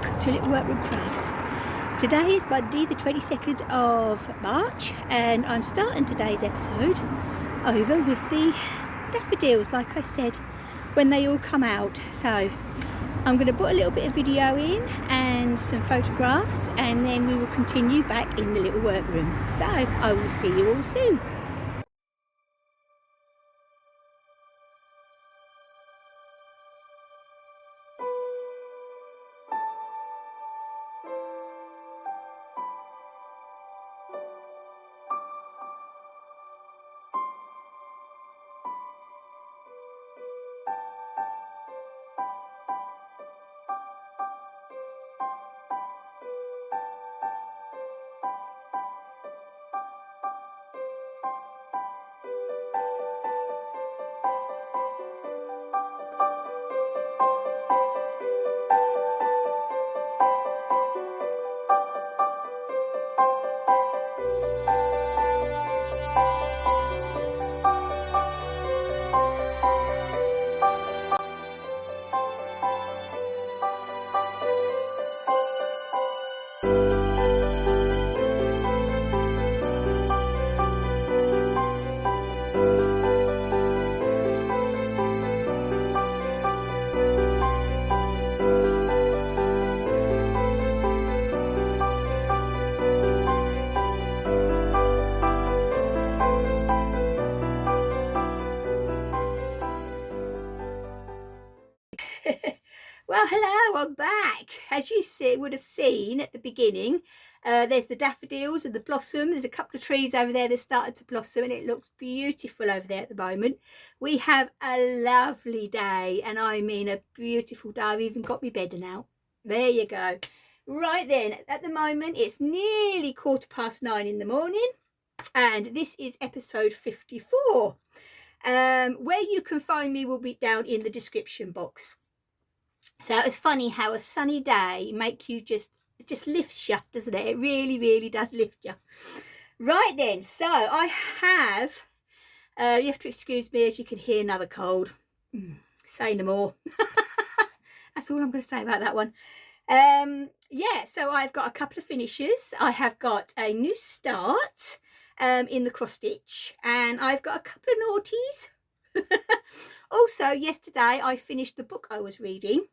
welcome to Little Workroom Crafts. Today is Monday the 22nd of March and I'm starting today's episode over with the daffodils, like I said, when they all come out. So I'm going to put a little bit of video in and some photographs, and then we will continue back in the little workroom. So I will see you all soon. Well, hello, I'm back. As you would have seen at the beginning, there's the daffodils and the blossom. There's a couple of trees over there that started to blossom and it looks beautiful over there at the moment. We have a lovely day, and I mean a beautiful day. I've even got my bedding out. There you go. Right then, at the moment it's nearly 9:15 in the morning, and this is episode 54. Where you can find me will be down in the description box. So it's funny how a sunny day make you just lifts you, doesn't it? It really does lift you. Right then, so I have you have to excuse me as you can hear another cold. Say no more. That's all I'm going to say about that one. Yeah, so I've got a couple of finishes. I have got a new start in the cross stitch, and I've got a couple of naughties. Also, yesterday I finished the book I was reading,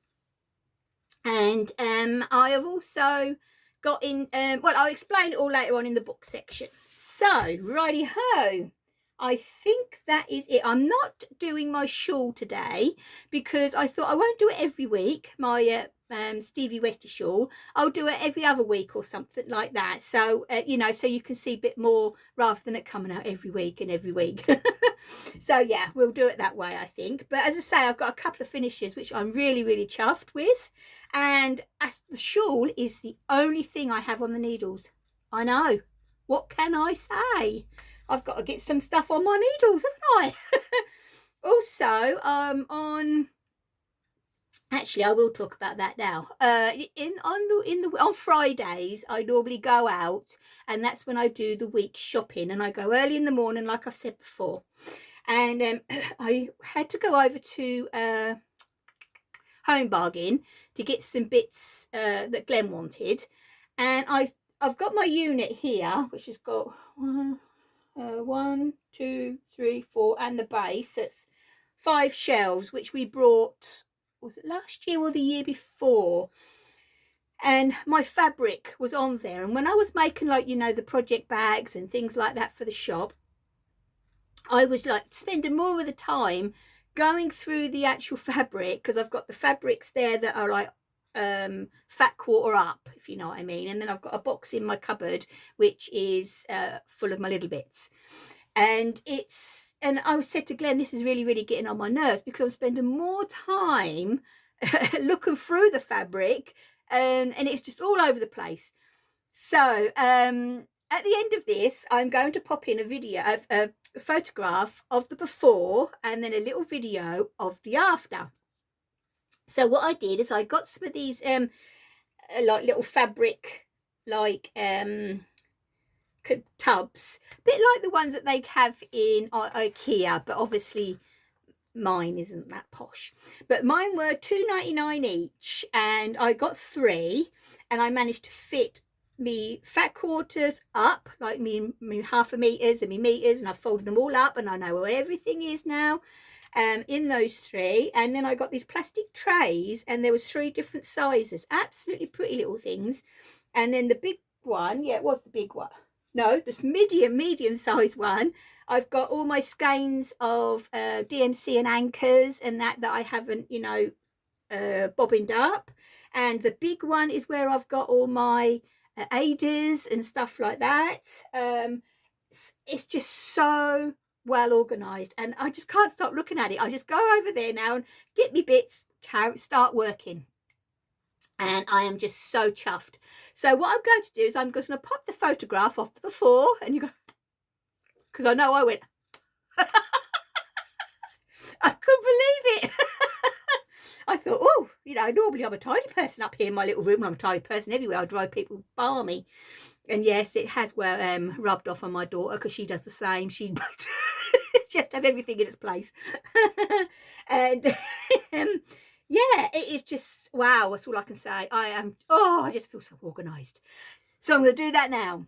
and I have also got in, well, I'll explain it all later on in the book section. So, righty ho, I think that is it. I'm not doing my shawl today because I thought I won't do it every week, my Stevie Westy shawl. I'll do it every other week or something like that. So, you know, so you can see a bit more rather than it coming out every week and every week. So, yeah, we'll do it that way, I think. But as I say, I've got a couple of finishes which I'm really chuffed with. And as the shawl is the only thing I have on the needles. I know. What can I say? I've got to get some stuff on my needles, haven't I? Also, actually, I will talk about that now. On Fridays, I normally go out, and that's when I do the week shopping, and I go early in the morning, like I've said before. And I had to go over to Home Bargain to get some bits that Glenn wanted, and I've got my unit here, which has got 1, 2, 3, 4, and the base. So it's 5 shelves, which we brought, was it last year or the year before? And my fabric was on there, and when I was making, like, you know, the project bags and things like that for the shop, I was like spending more of the time going through the actual fabric, because I've got the fabrics there that are like fat quarter up, if you know what I mean, and then I've got a box in my cupboard which is full of my little bits. And I said to Glenn, this is really getting on my nerves, because I'm spending more time looking through the fabric, and it's just all over the place. So at the end of this, I'm going to pop in a video of a photograph of the before, and then a little video of the after. So what I did is I got some of these like little fabric, like tubs, a bit like the ones that they have in IKEA, but obviously mine isn't that posh, but mine were £2.99 each, and I got 3, and I managed to fit me fat quarters up, like me half a meters and me meters, and I folded them all up, and I know where everything is now, in those 3. And then I got these plastic trays, and there was 3 different sizes, absolutely pretty little things. And then the big one, yeah, it was the big one, no, this medium size one, I've got all my skeins of DMC and anchors and that I haven't, you know, bobbined up. And the big one is where I've got all my aiders and stuff like that. It's just so well organized, and I just can't stop looking at it. I just go over there now and get me bits, start working. And I am just so chuffed. So what I'm going to do is I'm going to pop the photograph off the before, and you go, because I know I went, I couldn't believe it. I thought, oh, you know, normally I'm a tidy person up here in my little room. I'm a tidy person everywhere. I drive people balmy. And yes, it has rubbed off on my daughter, because she does the same. She just have everything in its place. And yeah, it is just, wow, that's all I can say. I just feel so organised. So I'm going to do that now.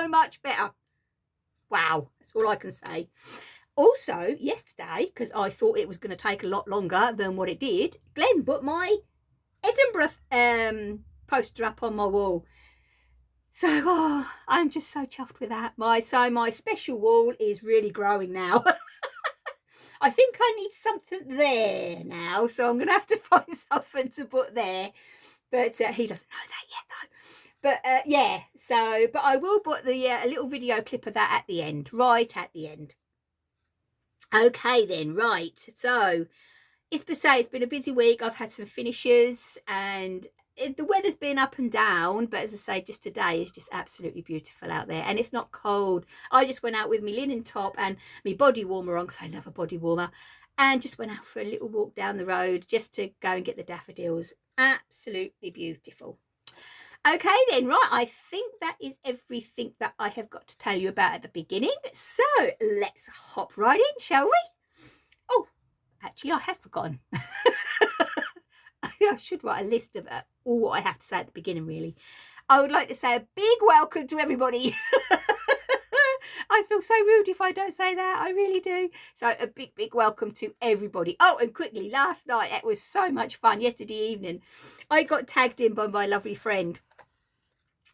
Much better. Wow, that's all I can say. Also, yesterday, because I thought it was going to take a lot longer than what it did, Glenn put my Edinburgh poster up on my wall. So I'm just so chuffed with that. My special wall is really growing now. I think I need something there now, so I'm going to have to find something to put there. But he doesn't know that yet, though. But yeah, so, but I will put the a little video clip of that at the end, right at the end. Okay then, right. So it's been a busy week. I've had some finishes, and the weather's been up and down, but as I say, just today is just absolutely beautiful out there, and it's not cold. I just went out with my linen top and my body warmer on, because I love a body warmer, and just went out for a little walk down the road just to go and get the daffodils. Absolutely beautiful. Okay then, right, I think that is everything that I have got to tell you about at the beginning. So let's hop right in, shall we? Oh, actually, I have forgotten. I should write a list of all what I have to say at the beginning, really. I would like to say a big welcome to everybody. I feel so rude if I don't say that. I really do. So a big welcome to everybody. Oh, and quickly, last night, it was so much fun. Yesterday evening, I got tagged in by my lovely friend.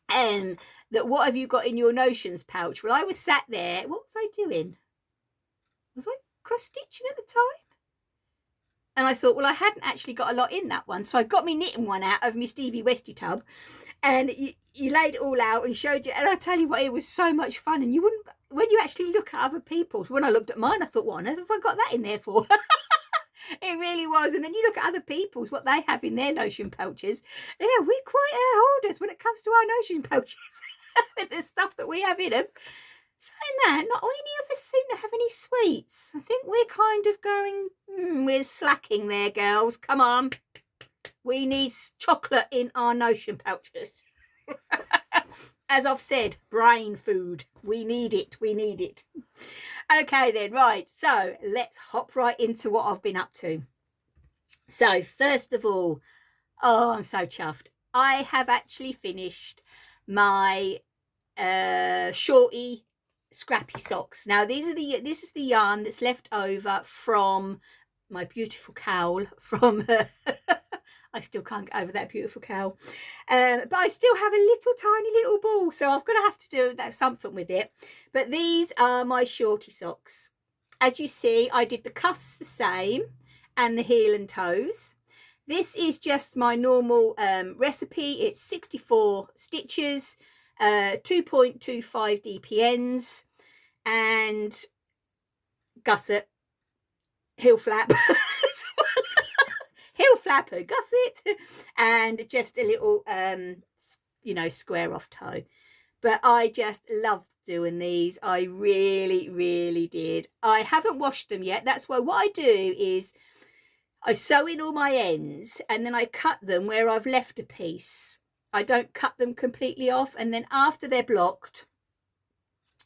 And that, what have you got in your notions pouch? Well, I was sat there. What was I doing? Was I cross stitching at the time? And I thought, well, I hadn't actually got a lot in that one. So I got me knitting one out of my Stevie Westy tub. And you laid it all out and showed you. And I tell you what, it was so much fun. And you wouldn't, when you actually look at other people's, when I looked at mine, I thought, what on earth have I got that in there for? It really was. And then you look at other people's, what they have in their notion pouches. Yeah, we're quite holders when it comes to our notion pouches. With the stuff that we have in them. Saying that, not any of us seem to have any sweets. I think we're kind of going, we're slacking there, girls. Come on. We need chocolate in our notion pouches. as I've said, brain food. We need it. We need it. Okay then, right. So let's hop right into what I've been up to. So first of all, oh, I'm so chuffed. I have actually finished my shorty scrappy socks. Now this is the yarn that's left over from my beautiful cowl from I still can't get over that beautiful cowl, but I still have a little tiny little ball, so I'm gonna have to do something with it. But these are my shorty socks. As you see, I did the cuffs the same and the heel and toes. This is just my normal recipe. It's 64 stitches, 2.25 DPNs, and gusset, heel flap, heel flapper, gusset, and just a little, you know, square off toe. But I just loved doing these. I really, really did. I haven't washed them yet. That's why what I do is I sew in all my ends and then I cut them where I've left a piece. I don't cut them completely off, and then after they're blocked,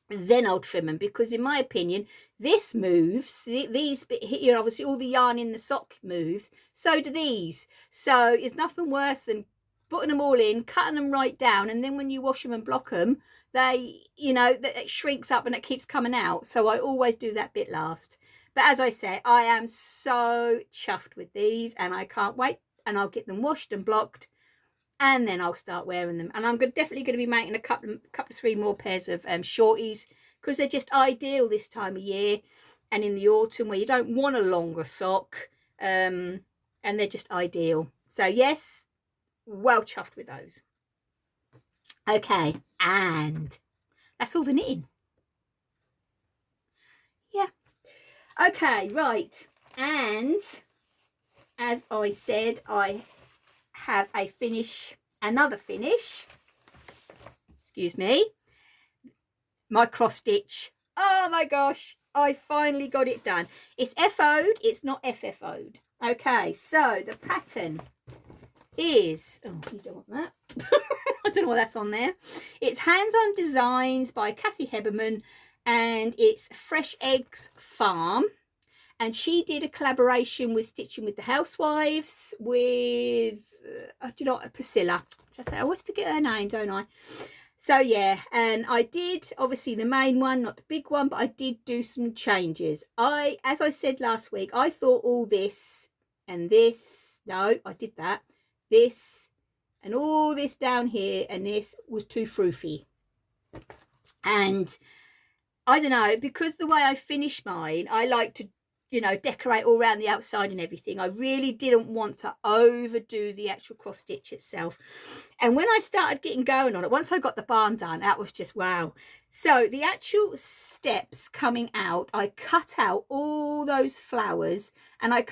then I'll trim them, because in my opinion this moves, these bit here, obviously all the yarn in the sock moves, so do these. So it's nothing worse than putting them all in, cutting them right down, and then when you wash them and block them, they, you know, it shrinks up and it keeps coming out. So I always do that bit last. But as I say, I am so chuffed with these and I can't wait, and I'll get them washed and blocked, and then I'll start wearing them. And I'm definitely going to be making a couple of 3 more pairs of shorties, because they're just ideal this time of year and in the autumn where you don't want a longer sock, and they're just ideal. So yes, well chuffed with those. Okay, and that's all the knitting. Yeah. Okay, right. And as I said, I have another finish, excuse me, my cross stitch. Oh my gosh, I finally got it done. It's FO'd, it's not FFO'd. Okay, so the pattern is, oh, you don't want that. I don't know what that's on there. It's Hands On Designs by Kathy Heberman, and it's Fresh Eggs Farm. And she did a collaboration with Stitching with the Housewives with, do you know what, Priscilla. I always forget her name, don't I? So yeah, and I did, obviously the main one, not the big one, but I did do some changes. As I said last week, I thought all this and this, no, I did that, this and all this down here and this was too froofy. And I don't know, because the way I finished mine, I like to, you know, decorate all around the outside and everything. I really didn't want to overdo the actual cross stitch itself. And when I started getting going on it, once I got the barn done, that was just wow. So the actual steps coming out, I cut out all those flowers, and I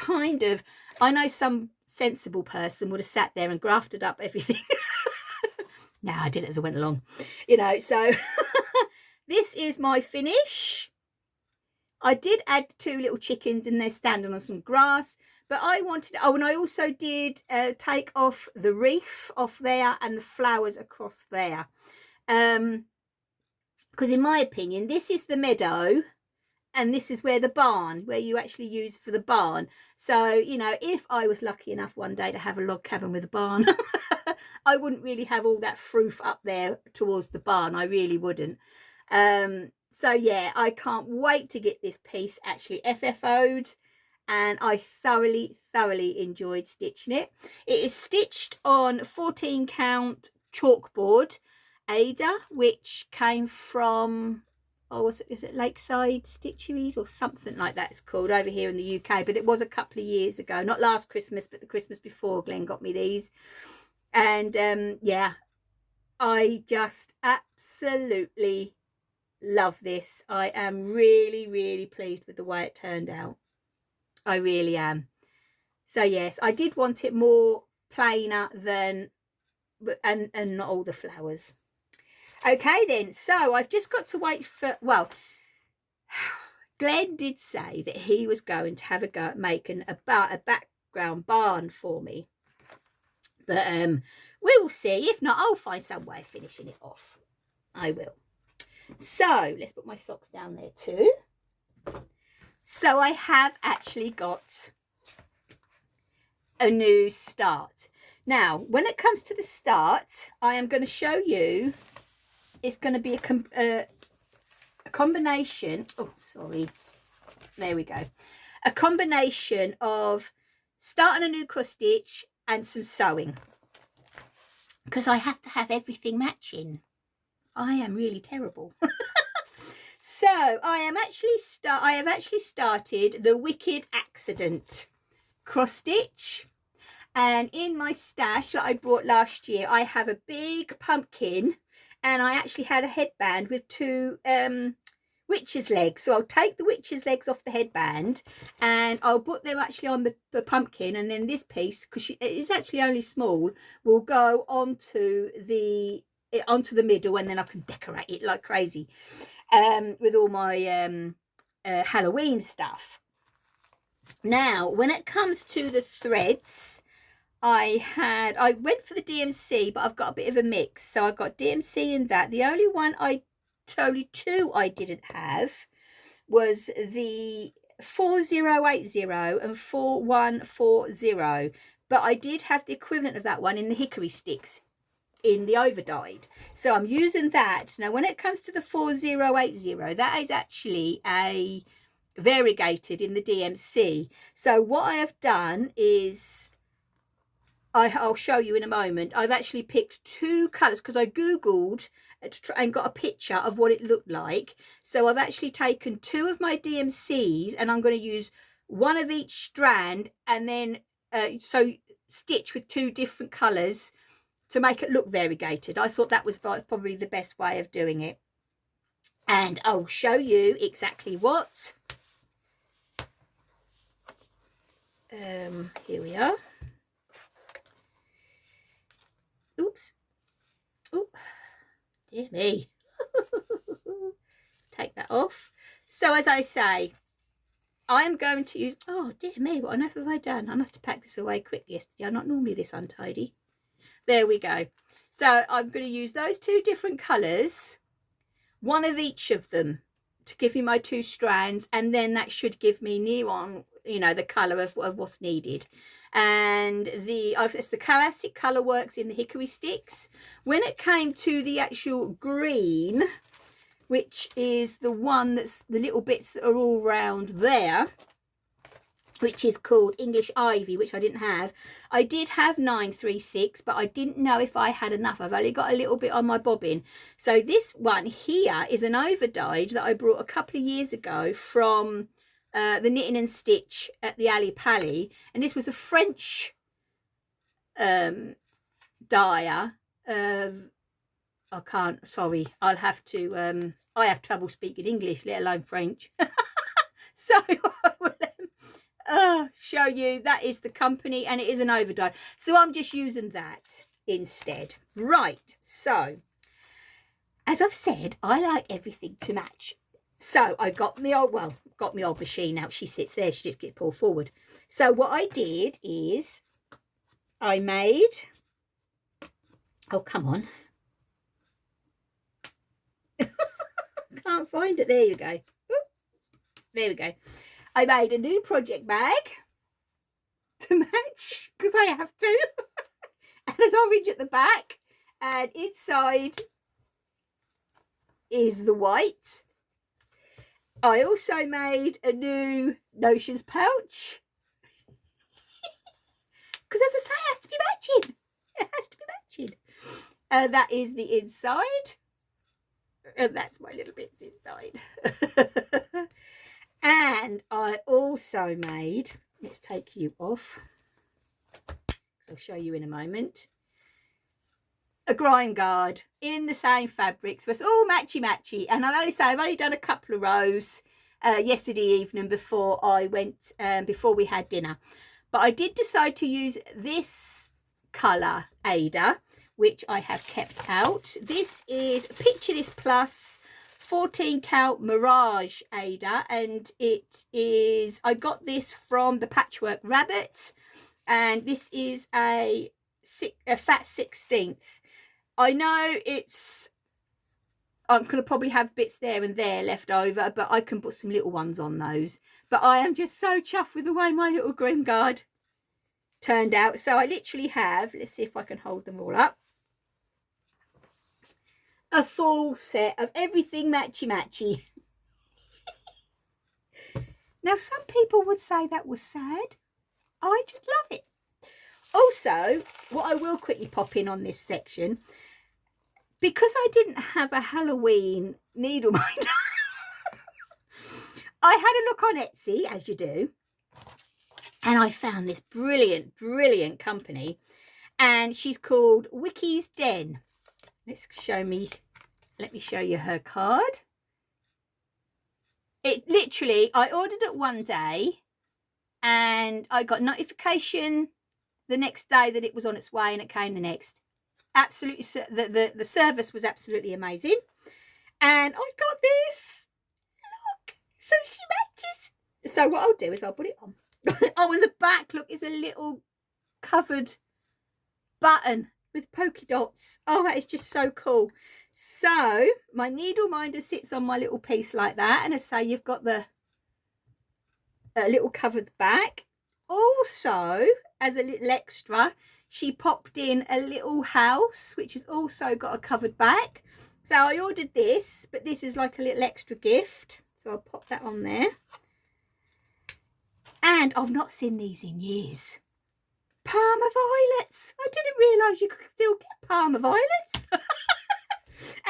know some sensible person would have sat there and grafted up everything. No, I did it as I went along, you know. So this is my finish. I did add 2 little chickens in there standing on some grass, but I wanted, oh, and I also did take off the reef off there and the flowers across there. Because in my opinion, this is the meadow and this is where the barn, where you actually use for the barn. So, you know, if I was lucky enough one day to have a log cabin with a barn, I wouldn't really have all that froof up there towards the barn. I really wouldn't. So yeah, I can't wait to get this piece actually FFO'd, and I thoroughly enjoyed stitching it. It is stitched on 14 count chalkboard Ada, which came from, oh, is it Lakeside Stitcheries or something like that it's called over here in the UK, but it was a couple of years ago, not last Christmas but the Christmas before. Glenn got me these, and yeah, I just absolutely love this. I am really pleased with the way it turned out. I really am. So yes, I did want it more plainer than, and not all the flowers. Okay then, so I've just got to wait for, well, Glenn did say that he was going to have a go at making a background barn for me, but we will see. If not, I'll find some way of finishing it off. I will. So let's put my socks down there too. So I have actually got a new start. Now, when it comes to the start, I am going to show you, it's going to be a combination. Oh, sorry. There we go. A combination of starting a new cross stitch and some sewing, because I have to have everything matching. I am really terrible. So I have actually started the Wicked Accident cross stitch, and in my stash that I bought last year, I have a big pumpkin, and I actually had a headband with two witch's legs. So I'll take the witch's legs off the headband and I'll put them actually on the pumpkin, and then this piece, because it is actually only small, will go onto the middle, and then I can decorate it like crazy with all my Halloween stuff. Now, when it comes to the threads, I went for the DMC, but I've got a bit of a mix. So I've got DMC in that. The only two I didn't have was the 4080 and 4140, but I did have the equivalent of that one in the hickory sticks in the overdyed. So I'm using that. Now, when it comes to the 4080, that is actually a variegated in the DMC. So what I have done is, I'll show you in a moment, I've actually picked two colours because I googled and got a picture of what it looked like. So I've actually taken two of my DMCs, and I'm going to use one of each strand, and then so stitch with two different colours to make it look variegated. I thought that was probably the best way of doing it, and I'll show you exactly what. Here we are. Oops. Oh, dear me. Take that off. So as I say, I am going to use, oh dear me, what on earth have I done? I must have packed this away quickly yesterday. I'm not normally this untidy. There we go. So I'm going to use those two different colours, one of each of them, to give me my two strands, and then that should give me near on, you know, the colour of what's needed. And it's the classic colour works in the hickory sticks. When it came to the actual green, which is the one that's the little bits that are all round there, which is called English Ivy, which I didn't have. I did have 936, but I didn't know if I had enough. I've only got a little bit on my bobbin. So this one here is an overdyed that I brought a couple of years ago from the Knitting and Stitch at the Ali Pally, and this was a French dyer. I can't, sorry, I'll have to, I have trouble speaking English, let alone French. So I will show you, that is the company, and it is an overdyed. So I'm just using that instead. Right, so as I've said, I like everything to match. So I got my old machine out. She sits there, she just gets pulled forward. So what I did is I made, oh come on, can't find it, there you go. There we go. I made a new project bag to match, because I have to. And there's orange at the back, and inside is the white. I also made a new notions pouch, because as I say, it has to be matching. It has to be matching. And that is the inside, and that's my little bits inside. And I also made, let's take you off, I'll show you in a moment, a grime guard in the same fabric. So it's all matchy. And I've only done a couple of rows yesterday evening before I went, before we had dinner. But I did decide to use this colour Ada, which I have kept out. This is Picture This Plus 14 count Mirage Ada, and it is, I got this from the Patchwork Rabbit, and this is a fat 16th. I know it's I'm going to probably have bits there and there left over, but I can put some little ones on those. But I am just so chuffed with the way my little grime guard turned out. So I literally have, let's see if I can hold them all up, a full set of everything matchy-matchy. Now, some people would say that was sad. I just love it. Also, what I will quickly pop in on this section, because I didn't have a Halloween needle minder, I had a look on Etsy, as you do, and I found this brilliant, brilliant company, and she's called Wickys Den. Let me show you her card. It literally, I ordered it one day, and I got notification the next day that it was on its way, and it came the next. Absolutely, the service was absolutely amazing. And I got this. Look, so she matches. So what I'll do is I'll put it on. Oh, and the back, look, is a little covered button with polka dots. Oh, that is just so cool. So my needle minder sits on my little piece like that, and I say you've got the little covered back. Also, as a little extra, she popped in a little house, which has also got a covered back. So I ordered this, but this is like a little extra gift. So I'll pop that on there. And I've not seen these in years. Parma violets. I didn't realise you could still get Parma violets.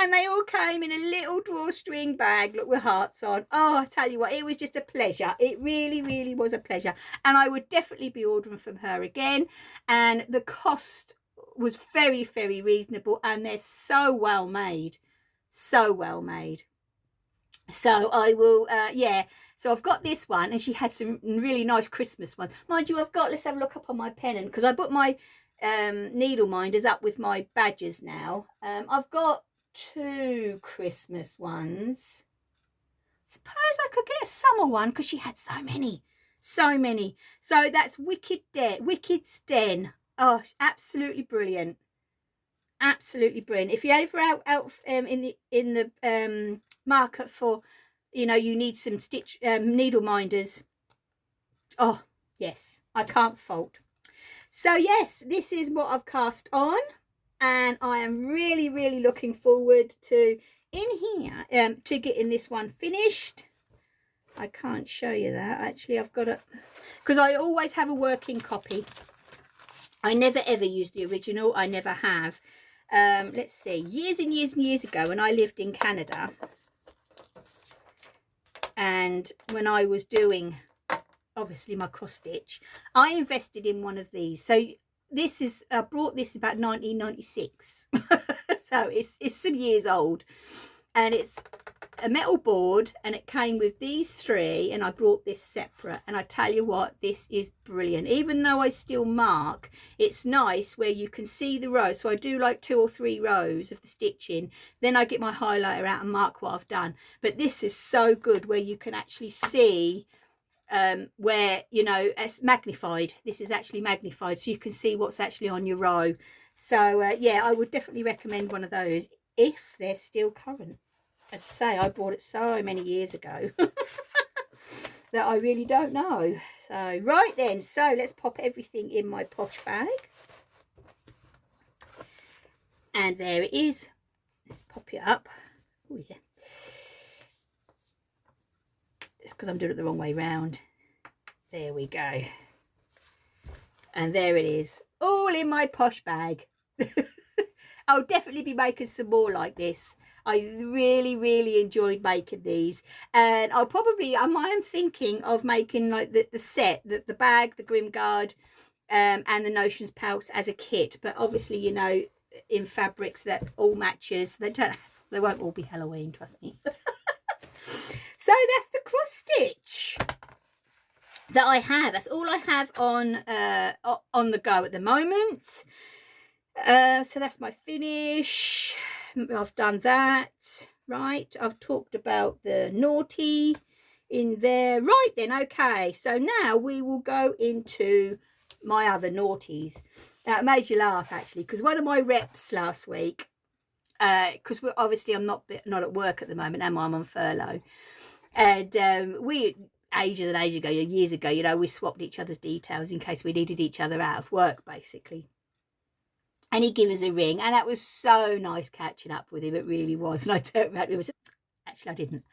And they all came in a little drawstring bag, look, with hearts on. Oh, I tell you what, it was just a pleasure. It really, really was a pleasure. And I would definitely be ordering from her again. And the cost was very, very reasonable. And they're so well made. So well made. So I will, yeah. So I've got this one, and she had some really nice Christmas ones. Mind you, let's have a look up on my pen, because I put my needle minders up with my badges now. I've got 2 Christmas ones. Suppose I could get a summer one, because she had so many. So that's Wickys Den. Oh, absolutely brilliant. Absolutely brilliant. If you're ever out in the market for, you know, you need some needle minders. Oh yes, I can't fault. So yes, this is what I've cast on. And I am really, really looking forward to to getting this one finished. I can't show you that. Actually, I've got it, because I always have a working copy. I never ever use the original. I never have. Let's see. Years and years and years ago, when I lived in Canada, and when I was doing, obviously, my cross stitch, I invested in one of these. So this is, I brought this about 1996. So it's some years old, and it's a metal board, and it came with these 3, and I brought this separate. And I tell you what, this is brilliant. Even though I still mark, it's nice where you can see the rows. So I do like 2 or 3 rows of the stitching, then I get my highlighter out and mark what I've done. But this is so good where you can actually see where, you know, it's magnified. This is actually magnified, so you can see what's actually on your row. So yeah, I would definitely recommend one of those if they're still current. As I say, I bought it so many years ago that I really don't know. So right then, so let's pop everything in my posh bag, and there it is. Let's pop it up. Oh yeah, it's because I'm doing it the wrong way round. There we go. And there it is, all in my posh bag. I'll definitely be making some more like this. I really, really enjoyed making these. And I am thinking of making like the set, the bag, the grime guard, and the notions pouch as a kit. But obviously, you know, in fabrics that all matches. They won't all be Halloween, trust me. So that's the cross stitch that I have. That's all I have on the go at the moment. So that's my finish. I've done that. Right, I've talked about the naughty in there. Right then, okay, so now we will go into my other naughties. Now, it made you laugh actually, because one of my reps last week, because we're obviously I'm not at work at the moment, am I? I'm on furlough. And we ages and ages ago, years ago, we swapped each other's details in case we needed each other out of work, basically. And he gave us a ring, and that was so nice catching up with him. It really was. And I turned around to him and said, actually, I didn't.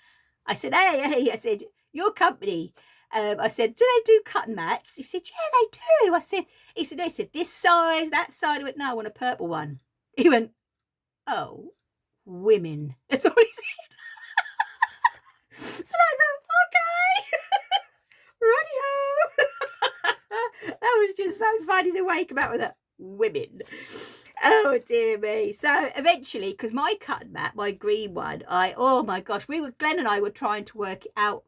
I said, hey, I said, your company. I said, do they do cotton mats? He said, yeah, they do. He said, no, this size, that side. I went, no, I want a purple one. He went, oh, women. That's all he said. And I thought, okay, radio. That was just so funny the way he came out with that, women. Oh dear me. So eventually, because my cotton mat, my green one, oh my gosh, Glenn and I were trying to work it out,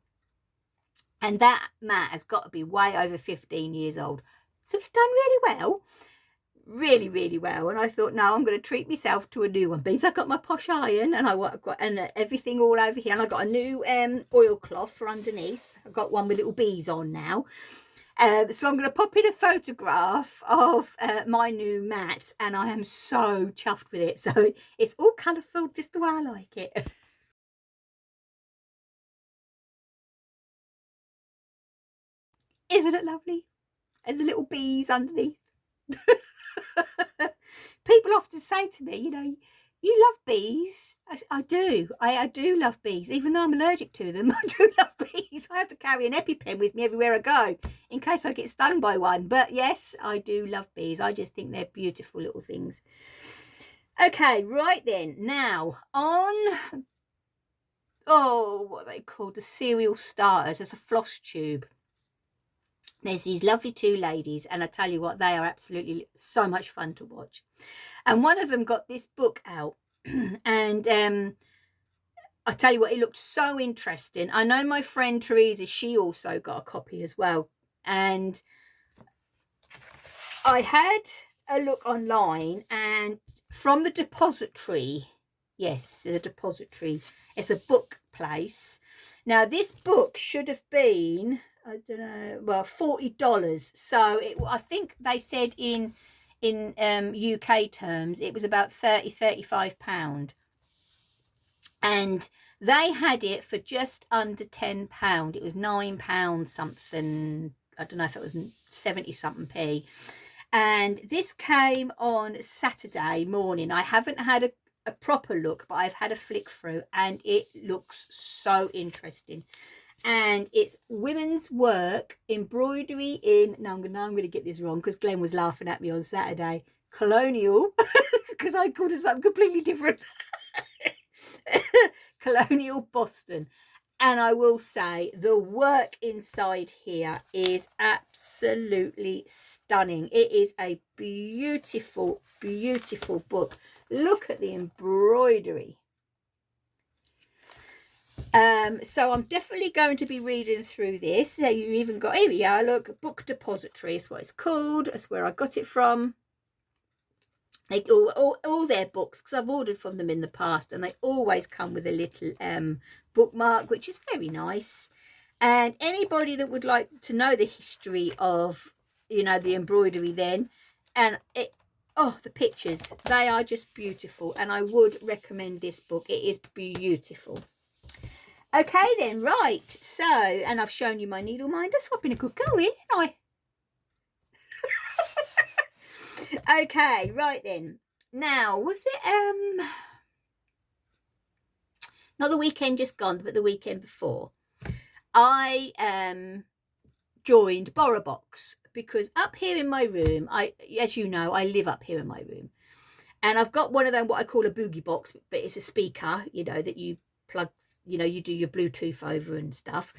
and that mat has got to be way over 15 years old. So it's done really well, really, really well. And I thought, no, I'm going to treat myself to a new one. Because I got my posh iron, and I've got everything all over here, and I got a new oilcloth for underneath. I've got one with little bees on now. So I'm going to pop in a photograph of my new mat, and I am so chuffed with it. So it's all colourful, just the way I like it. Isn't it lovely? And the little bees underneath. People often say to me, you love bees. I do. I do love bees, even though I'm allergic to them. I do love bees. I have to carry an EpiPen with me everywhere I go in case I get stung by one. But yes, I do love bees. I just think they're beautiful little things. Okay, right then. Now on, what are they called? The cereal starters. There's a floss tube. There's these lovely two ladies, and I tell you what, they are absolutely so much fun to watch. And one of them got this book out, and I tell you what, it looked so interesting. I know my friend Teresa, she also got a copy as well. And I had a look online, and from the depository, yes, the depository, it's a book place. Now, this book should have been, I don't know, well, $40. So I think they said in UK terms, it was about £35. And they had it for just under £10. It was £9 something. I don't know if it was 70 something p. And this came on Saturday morning. I haven't had a proper look, but I've had a flick through, and it looks so interesting. And it's women's work, embroidery in, no, I'm going to get this wrong because Glenn was laughing at me on Saturday, colonial, because I called it something completely different. Colonial Boston. And I will say the work inside here is absolutely stunning. It is a beautiful, beautiful book. Look at the embroidery. So I'm definitely going to be reading through this. So you even got, here we are, look, book depository is what it's called. That's where I got it from. They all their books, because I've ordered from them in the past, and they always come with a little bookmark, which is very nice. And anybody that would like to know the history of, the embroidery then, and the pictures, they are just beautiful, and I would recommend this book. It is beautiful. Okay then, right, so, and I've shown you my needle minder, so I've been a good girl here, haven't I? Okay, right then. Now, was it not the weekend just gone, but the weekend before, I joined BorrowBox, because up here in my room, as you know, I live up here in my room, and I've got one of them, what I call a boogie box, but it's a speaker, that you plug, you do your Bluetooth over and stuff.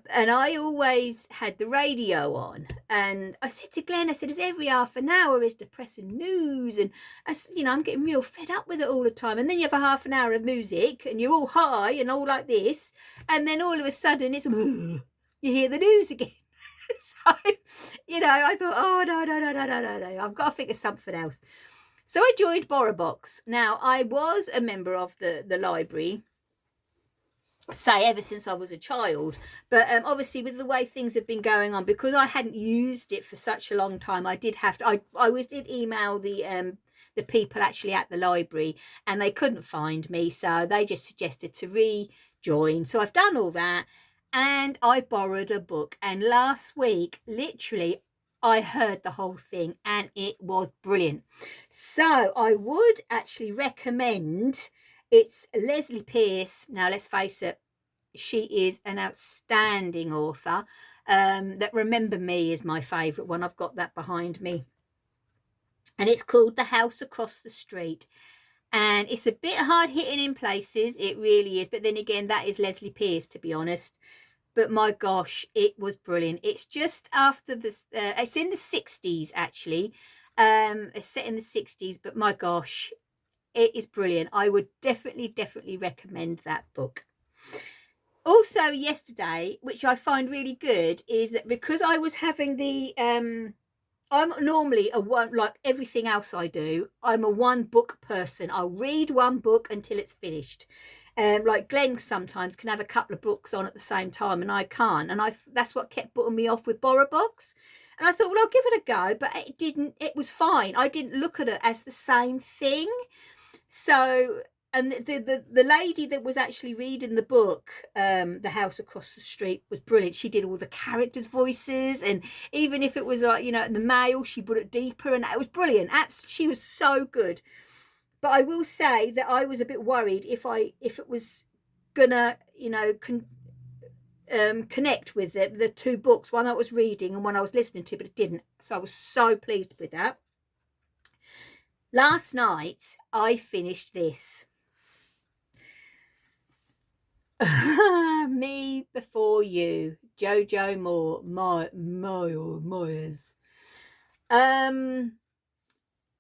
And I always had the radio on, and I said to Glenn, I said, it's every half an hour is depressing news, and I'm getting real fed up with it all the time. And then you have a half an hour of music, and you're all high and all like this, and then all of a sudden it's you hear the news again. So I thought, oh no, I've got to think of something else. So I joined BorrowBox. Now, I was a member of the library, say, ever since I was a child, but obviously with the way things have been going on, because I hadn't used it for such a long time, I did have to, I always did email the the people actually at the library, and they couldn't find me, so they just suggested to rejoin. So I've done all that, and I borrowed a book, and last week literally I heard the whole thing and it was brilliant. So I would actually recommend, it's Leslie Pierce. Now let's face it, she is an outstanding author. That Remember Me is my favourite one. I've got that behind me, and it's called The House Across the Street, and it's a bit hard hitting in places, it really is, but then again, that is Leslie Pierce, to be honest. But my gosh, it was brilliant. It's just after this, it's in the 60s actually. It's set in the 60s, but my gosh, it is brilliant. I would definitely recommend that book. Also yesterday, which I find really good, is that because I was having the I'm normally a one, like everything else I do, I'm a one book person. I'll read one book until it's finished. Like Glenn sometimes can have a couple of books on at the same time, and I can't. And that's what kept putting me off with BorrowBox. And I thought, well, I'll give it a go, but it didn't. It was fine. I didn't look at it as the same thing. So, and the lady that was actually reading the book, The House Across the Street, was brilliant. She did all the characters' voices, and even if it was like, you know, in the male, she put it deeper, and it was brilliant. She was so good. But I will say that I was a bit worried if it was gonna, you know, connect with the two books, one I was reading and one I was listening to, but it didn't. So I was so pleased with that. Last night I finished this. Me Before You, Jojo Moyes.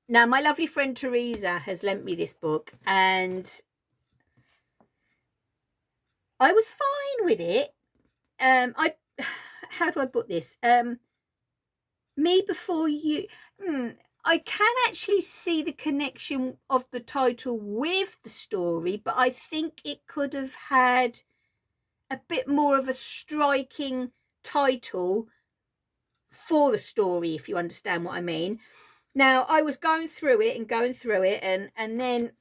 Now, my lovely friend Teresa has lent me this book, and I was fine with it. How do I put this? Me Before You. I can actually see the connection of the title with the story, but I think it could have had a bit more of a striking title for the story, if you understand what I mean. Now, I was going through it, and then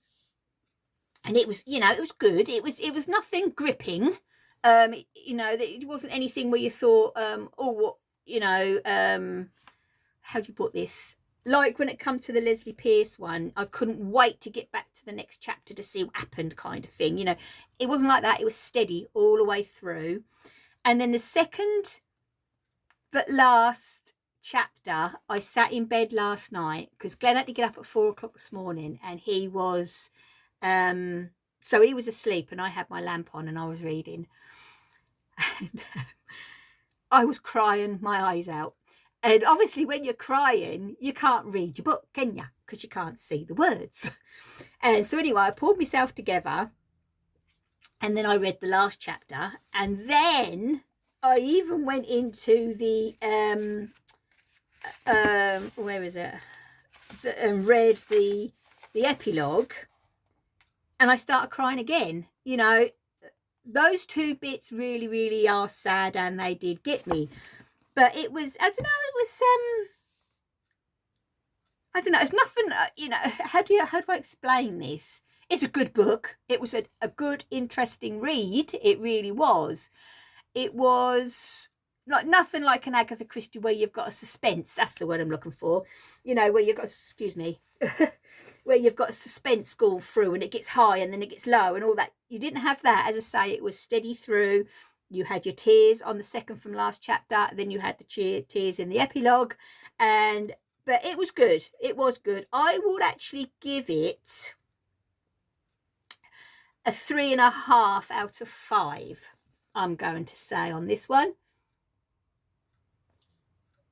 it was, you know, it was good. It was nothing gripping. You know, it wasn't anything where you thought, oh, what, you know, how do you put this? Like when it comes to the Leslie Pierce one, I couldn't wait to get back to the next chapter to see what happened, kind of thing. You know, it wasn't like that. It was steady all the way through. And then the second but last chapter, I sat in bed last night because Glenn had to get up at 4 o'clock this morning, and he was so he was asleep, and I had my lamp on and I was reading, and I was crying my eyes out. And obviously when you're crying, you can't read your book, can you? Because you can't see the words. And so anyway, I pulled myself together, and then I read the last chapter, and then I even went into the where is it? And read the epilogue, and I started crying again. You know, those two bits really are sad, and they did get me. But it was, I don't know, it was I don't know, it's nothing, you know, how do I explain this? It's a good book. It was a good, interesting read. It really was. It was like nothing like an Agatha Christie where you've got a suspense. That's the word I'm looking for. You know, where you've got, excuse me, where you've got a suspense going through, and it gets high and then it gets low and all that. You didn't have that. As I say, it was steady through. You had your tears on the second from last chapter. Then you had the tears in the epilogue. But it was good. It was good. I would actually give it a 3.5 out of 5. I'm going to say on this one.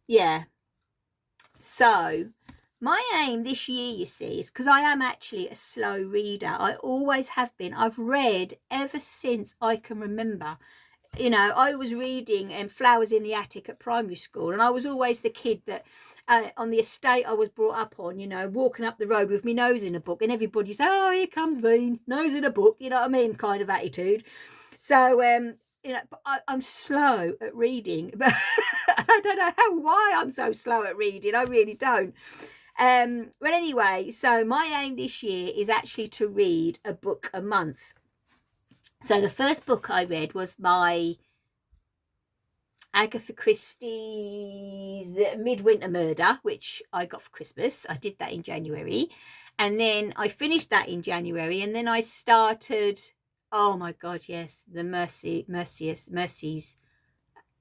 Yeah. So my aim this year, you see, is because I am actually a slow reader. I always have been. I've read ever since I can remember. You know, I was reading Flowers in the Attic at primary school, and I was always the kid that on the estate I was brought up on, you know, walking up the road with my nose in a book, and everybody said, oh, here comes Veen, nose in a book, you know what I mean, kind of attitude. So you know, I'm slow at reading, but I don't know why I'm so slow at reading. I really don't. Well, anyway, so my aim this year is actually to read a book a month. So the first book I read was by Agatha Christie's Midwinter Murder, which I got for Christmas. I did that in January. And then I finished that in January. And then I started, oh my God, yes, the Mercies.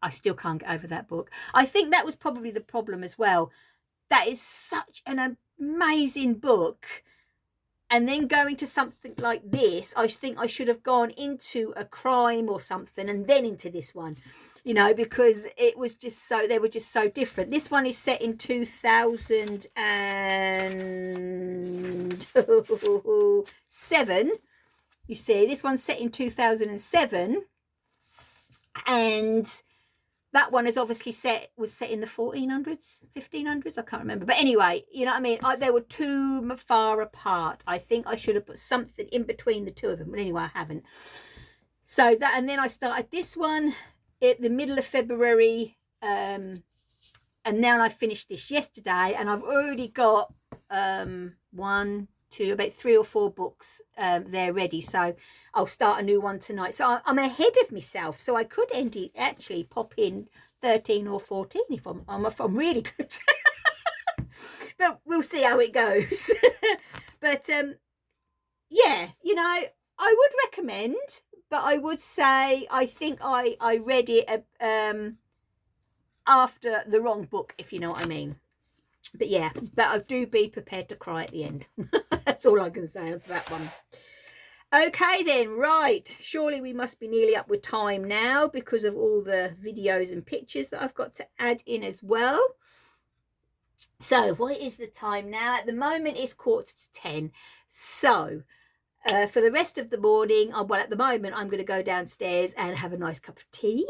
I still can't get over that book. I think that was probably the problem as well. That is such an amazing book. And then going to something like this, I think I should have gone into a crime or something and then into this one, you know, because it was just so, they were just so different. This one is set in 2007. You see, this one's set in 2007. And that one is obviously was set in the 1400s, 1500s. I can't remember. But anyway, you know what I mean? They were too far apart. I think I should have put something in between the two of them. But anyway, I haven't. So that, and then I started this one at the middle of February. And now I finished this yesterday. And I've already got about 3 or 4 books there ready. So I'll start a new one tonight. So I'm ahead of myself. So I could actually pop in 13 or 14 if I'm really good. But we'll see how it goes. But yeah, you know, I would recommend, but I would say I think I read it after the wrong book, if you know what I mean. But yeah, but I do be prepared to cry at the end. That's all I can say on that one. Okay then, right. Surely we must be nearly up with time now because of all the videos and pictures that I've got to add in as well. So what is the time now? At the moment it's 9:45. So for the rest of the morning, well, at the moment I'm going to go downstairs and have a nice cup of tea.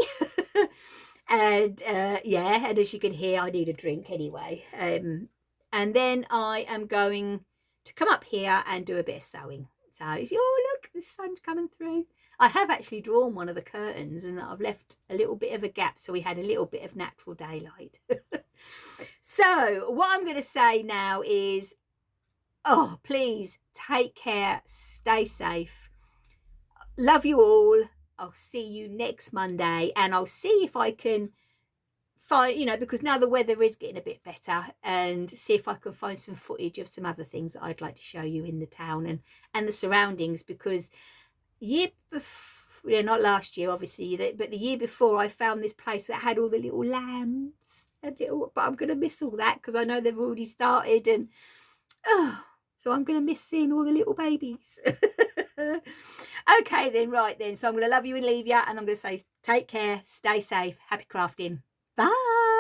And yeah, and as you can hear, I need a drink anyway. And then I am going to come up here and do a bit of sewing. So, oh look, the sun's coming through. I have actually drawn one of the curtains and I've left a little bit of a gap so we had a little bit of natural daylight. So what I'm going to say now is, oh, please take care, stay safe. Love you all. I'll see you next Monday, and I'll see if I can find, you know, because now the weather is getting a bit better, and see if I can find some footage of some other things that I'd like to show you in the town and the surroundings, because not last year obviously, but the year before I found this place that had all the little lambs, but I'm going to miss all that because I know they've already started, and so I'm going to miss seeing all the little babies. Okay then, right then, so I'm going to love you and leave you, and I'm going to say take care, stay safe, happy crafting, bye.